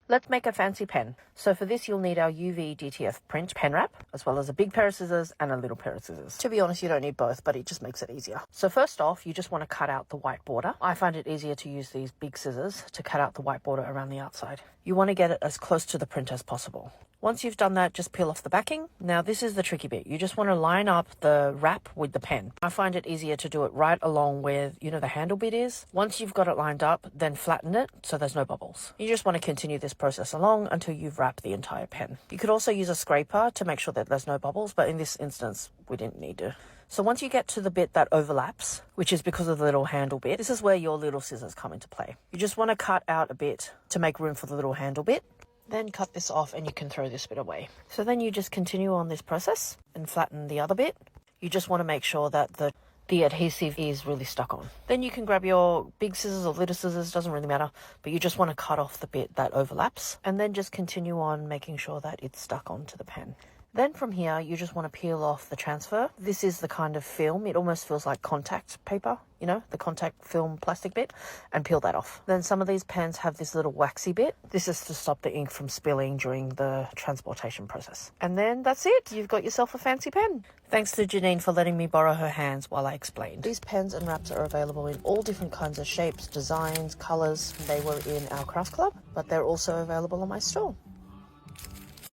Let's make a fancy pen. So for this, you'll need our UV DTF print pen wrap, as well as a big pair of scissors and a little pair of scissors. To be honest, you don't need both, but it just makes it easier. So first off, you just want to cut out the white border. I find it easier to use these big scissors to cut out the white border around the outside. You want to get it as close to the print as possible. Once you've done that, just peel off the backing. Now this is the tricky bit. You just want to line up the wrap with the pen. I find it easier to do it right along where, the handle bit is. Once you've got it lined up, then flatten it so there's no bubbles. You just want to continue this process along until you've wrapped the entire pen. You could also use a scraper to make sure that there's no bubbles, but in this instance, we didn't need to. So once you get to the bit that overlaps, which is because of the little handle bit, this is where your little scissors come into play. You just want to cut out a bit to make room for the little handle bit. Then cut this off and you can throw this bit away. So then you just continue on this process and flatten the other bit. You just want to make sure that the adhesive is really stuck on. Then you can grab your big scissors or little scissors, doesn't really matter, but you just want to cut off the bit that overlaps and then just continue on making sure that it's stuck onto the pen. Then from here, you just want to peel off the transfer. This is the kind of film. It almost feels like contact paper, the contact film plastic bit, and peel that off. Then some of these pens have this little waxy bit. This is to stop the ink from spilling during the transportation process. And then that's it. You've got yourself a fancy pen. Thanks to Janine for letting me borrow her hands while I explained. These pens and wraps are available in all different kinds of shapes, designs, colors. They were in our craft club, but they're also available on my store.